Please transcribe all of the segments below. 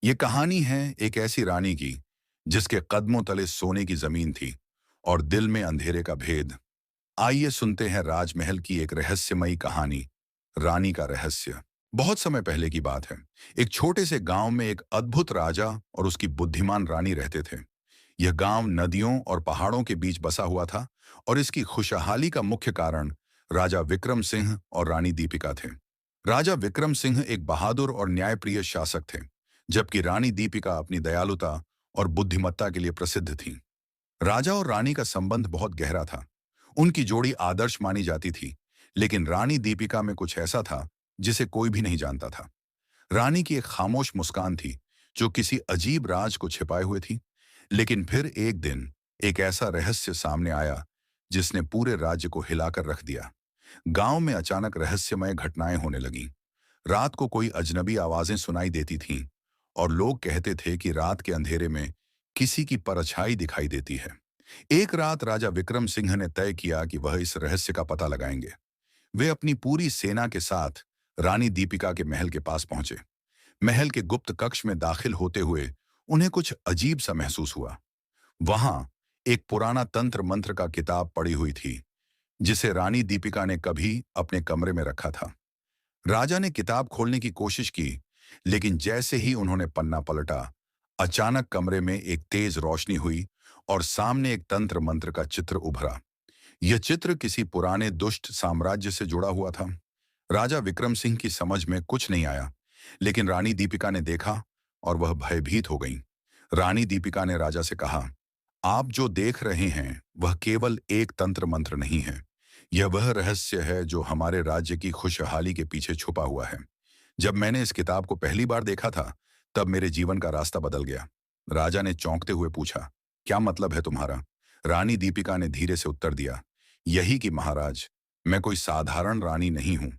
ये कहानी है एक ऐसी रानी की जिसके कदमों तले सोने की जमीन थी और दिल में अंधेरे का भेद। आइए सुनते हैं राजमहल की एक रहस्यमयी कहानी, रानी का रहस्य। बहुत समय पहले की बात है। एक छोटे से गांव में एक अद्भुत राजा और उसकी बुद्धिमान रानी रहते थे। यह गांव नदियों और पहाड़ों के बीच बसा हुआ था और इसकी खुशहाली का मुख्य कारण राजा विक्रम सिंह और रानी दीपिका थे। राजा विक्रम सिंह एक बहादुर और न्यायप्रिय शासक थे, जबकि रानी दीपिका अपनी दयालुता और बुद्धिमत्ता के लिए प्रसिद्ध थी। राजा और रानी का संबंध बहुत गहरा था। उनकी जोड़ी आदर्श मानी जाती थी, लेकिन रानी दीपिका में कुछ ऐसा था जिसे कोई भी नहीं जानता था। रानी की एक खामोश मुस्कान थी जो किसी अजीब राज को छिपाए हुए थी। लेकिन फिर एक दिन एक ऐसा रहस्य सामने आया जिसने पूरे राज्य को हिलाकर रख दिया। गांव में अचानक रहस्यमय घटनाएं होने लगीं। रात को कोई अजनबी आवाजें सुनाई देती थीं और लोग कहते थे कि रात के अंधेरे में किसी की परछाई दिखाई देती है। एक रात राजा विक्रम सिंह ने तय किया कि वह इस रहस्य का पता लगाएंगे। वे अपनी पूरी सेना के साथ रानी दीपिका के महल के पास पहुंचे। महल के गुप्त कक्ष में दाखिल होते हुए उन्हें कुछ अजीब सा महसूस हुआ। वहां एक पुराना तंत्र मंत्र का किताब पड़ी हुई थी जिसे रानी दीपिका ने कभी अपने कमरे में रखा था। राजा ने किताब खोलने की कोशिश की, लेकिन जैसे ही उन्होंने पन्ना पलटा, अचानक कमरे में एक तेज रोशनी हुई और सामने एक तंत्र मंत्र का चित्र उभरा। यह चित्र किसी पुराने दुष्ट साम्राज्य से जुड़ा हुआ था। राजा विक्रम सिंह की समझ में कुछ नहीं आया, लेकिन रानी दीपिका ने देखा और वह भयभीत हो गई। रानी दीपिका ने राजा से कहा, आप जो देख रहे हैं वह केवल एक तंत्र मंत्र नहीं है। यह वह रहस्य है जो हमारे राज्य की खुशहाली के पीछे छुपा हुआ है। जब मैंने इस किताब को पहली बार देखा था, तब मेरे जीवन का रास्ता बदल गया। राजा ने चौंकते हुए पूछा, क्या मतलब है तुम्हारा? रानी दीपिका ने धीरे से उत्तर दिया, यही कि महाराज, मैं कोई साधारण रानी नहीं हूं।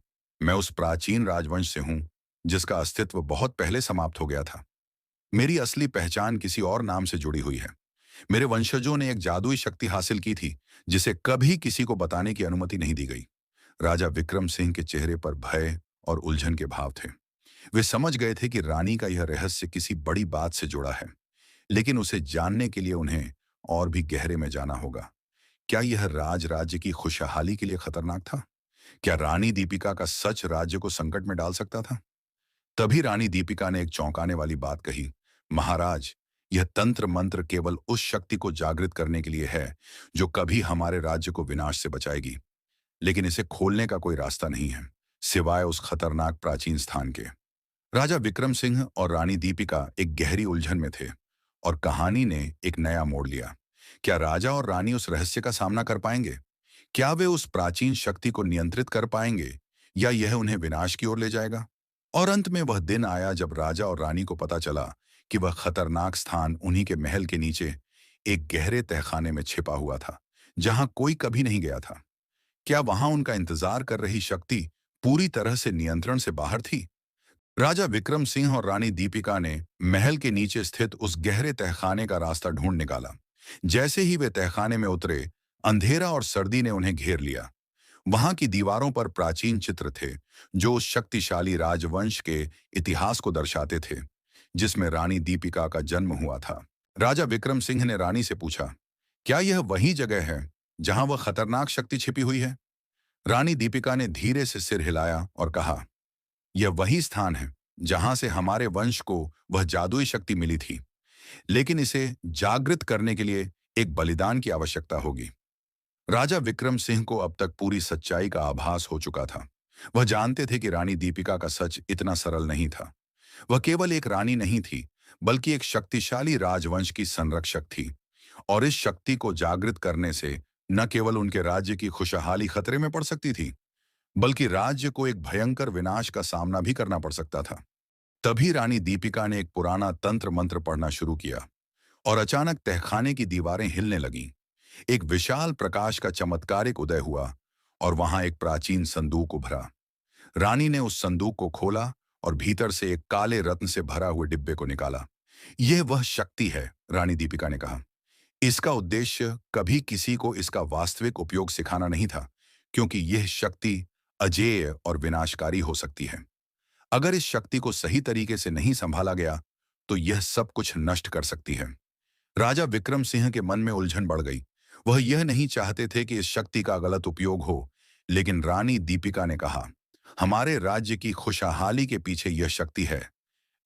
मैं उस प्राचीन राजवंश से हूं जिसका अस्तित्व बहुत पहले समाप्त हो गया था। मेरी असली पहचान किसी और नाम से जुड़ी हुई है। मेरे वंशजों ने एक जादुई शक्ति हासिल की थी जिसे कभी किसी को बताने की अनुमति नहीं दी गई। राजा विक्रम सिंह के चेहरे पर भय और उलझन के भाव थे। वे समझ गए थे कि रानी का यह रहस्य किसी बड़ी बात से जुड़ा है, लेकिन उसे जानने के लिए उन्हें और भी गहरे में जाना होगा। क्या यह राज राज्य की खुशहाली के लिए खतरनाक था? क्या रानी दीपिका का सच राज्य को संकट में डाल सकता था? तभी रानी दीपिका ने एक चौंकाने वाली बात कही, महाराज, यह तंत्र मंत्र केवल उस शक्ति को जागृत करने के लिए है जो कभी हमारे राज्य को विनाश से बचाएगी। लेकिन इसे खोलने का कोई रास्ता नहीं है, सिवाय उस खतरनाक प्राचीन स्थान के। राजा विक्रम सिंह और रानी दीपिका एक गहरी उलझन में थे और कहानी ने एक नया मोड़ लिया। क्या राजा और रानी उस रहस्य का सामना कर पाएंगे? क्या वे उस प्राचीन शक्ति को नियंत्रित कर पाएंगे या यह उन्हें विनाश की ओर ले जाएगा? और अंत में वह दिन आया जब राजा और रानी को पता चला कि वह खतरनाक स्थान उन्हीं के महल के नीचे एक गहरे तहखाने में छिपा हुआ था, जहां कोई कभी नहीं गया था। क्या वहां उनका इंतजार कर रही शक्ति पूरी तरह से नियंत्रण से बाहर थी? राजा विक्रम सिंह और रानी दीपिका ने महल के नीचे स्थित उस गहरे तहखाने का रास्ता ढूंढ निकाला। जैसे ही वे तहखाने में उतरे, अंधेरा और सर्दी ने उन्हें घेर लिया। वहां की दीवारों पर प्राचीन चित्र थे जो उस शक्तिशाली राजवंश के इतिहास को दर्शाते थे जिसमें रानी दीपिका का जन्म हुआ था। राजा विक्रम सिंह ने रानी से पूछा, क्या यह वही जगह है जहां वह खतरनाक शक्ति छिपी हुई है? रानी दीपिका ने धीरे से सिर हिलाया और कहा, यह वही स्थान है जहां से हमारे वंश को वह जादुई शक्ति मिली थी, लेकिन इसे जागृत करने के लिए एक बलिदान की आवश्यकता होगी। राजा विक्रम सिंह को अब तक पूरी सच्चाई का आभास हो चुका था। वह जानते थे कि रानी दीपिका का सच इतना सरल नहीं था। वह केवल एक रानी नहीं थी, बल्कि एक शक्तिशाली राजवंश की संरक्षक थी, और इस शक्ति को जागृत करने से न केवल उनके राज्य की खुशहाली खतरे में पड़ सकती थी, बल्कि राज्य को एक भयंकर विनाश का सामना भी करना पड़ सकता था। तभी रानी दीपिका ने एक पुराना तंत्र मंत्र पढ़ना शुरू किया और अचानक तहखाने की दीवारें हिलने लगीं। एक विशाल प्रकाश का चमत्कारिक उदय हुआ और वहां एक प्राचीन संदूक उभरा। रानी ने उस संदूक को खोला और भीतर से एक काले रत्न से भरा हुए डिब्बे को निकाला। यह वह शक्ति है, रानी दीपिका ने कहा। इसका उद्देश्य कभी किसी को इसका वास्तविक उपयोग सिखाना नहीं था, क्योंकि यह शक्ति अजेय और विनाशकारी हो सकती है। अगर इस शक्ति को सही तरीके से नहीं संभाला गया तो यह सब कुछ नष्ट कर सकती है। राजा विक्रम सिंह के मन में उलझन बढ़ गई। वह यह नहीं चाहते थे कि इस शक्ति का गलत उपयोग हो, लेकिन रानी दीपिका ने कहा, हमारे राज्य की खुशहाली के पीछे यह शक्ति है,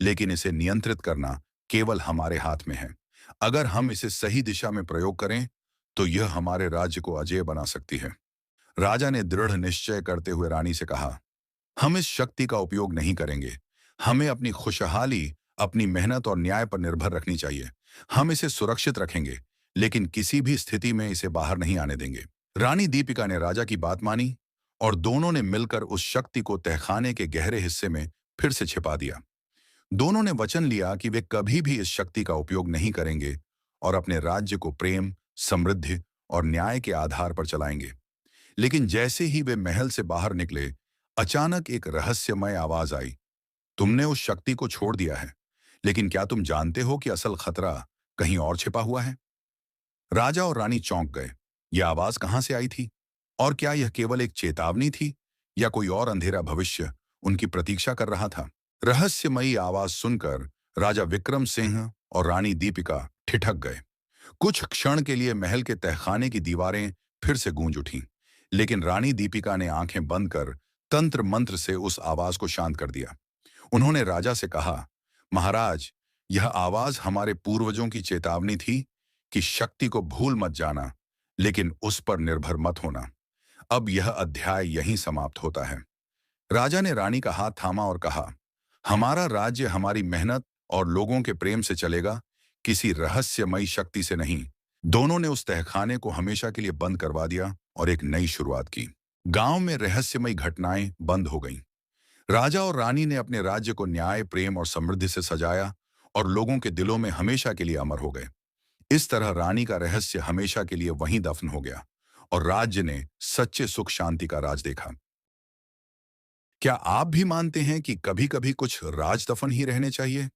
लेकिन इसे नियंत्रित करना केवल हमारे हाथ में है। अगर हम इसे सही दिशा में प्रयोग करें, तो यह हमारे राज्य को अजेय बना सकती है। राजा ने दृढ़ निश्चय करते हुए रानी से कहा, हम इस शक्ति का उपयोग नहीं करेंगे। हमें अपनी खुशहाली, अपनी मेहनत और न्याय पर निर्भर रखनी चाहिए। हम इसे सुरक्षित रखेंगे, लेकिन किसी भी स्थिति में इसे बाहर नहीं आने देंगे। रानी दीपिका ने राजा की बात मानी और दोनों ने मिलकर उस शक्ति को तहखाने के गहरे हिस्से में फिर से छिपा दिया। दोनों ने वचन लिया कि वे कभी भी इस शक्ति का उपयोग नहीं करेंगे और अपने राज्य को प्रेम, समृद्धि और न्याय के आधार पर चलाएंगे। लेकिन जैसे ही वे महल से बाहर निकले, अचानक एक रहस्यमय आवाज आई, तुमने उस शक्ति को छोड़ दिया है, लेकिन क्या तुम जानते हो कि असल खतरा कहीं और छिपा हुआ है? राजा और रानी चौंक गए। यह आवाज कहां से आई थी? और क्या यह केवल एक चेतावनी थी या कोई और अंधेरा भविष्य उनकी प्रतीक्षा कर रहा था? रहस्यमयी आवाज सुनकर राजा विक्रम सिंह और रानी दीपिका ठिठक गए। कुछ क्षण के लिए महल के तहखाने की दीवारें फिर से गूंज उठीं, लेकिन रानी दीपिका ने आंखें बंद कर तंत्र मंत्र से उस आवाज को शांत कर दिया। उन्होंने राजा से कहा, महाराज, यह आवाज हमारे पूर्वजों की चेतावनी थी कि शक्ति को भूल मत जाना, लेकिन उस पर निर्भर मत होना। अब यह अध्याय यहीं समाप्त होता है। राजा ने रानी का हाथ थामा और कहा, हमारा राज्य हमारी मेहनत और लोगों के प्रेम से चलेगा, किसी रहस्यमयी शक्ति से नहीं। दोनों ने उस तहखाने को हमेशा के लिए बंद करवा दिया और एक नई शुरुआत की। गांव में रहस्यमयी घटनाएं बंद हो गईं। राजा और रानी ने अपने राज्य को न्याय, प्रेम और समृद्धि से सजाया और लोगों के दिलों में हमेशा के लिए अमर हो गए। इस तरह रानी का रहस्य हमेशा के लिए वहीं दफन हो गया और राज्य ने सच्चे सुख शांति का राज देखा। क्या आप भी मानते हैं कि कभी-कभी कुछ राज दफन ही रहने चाहिए?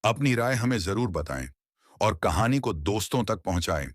अपनी राय हमें जरूर बताएं और कहानी को दोस्तों तक पहुंचाएं।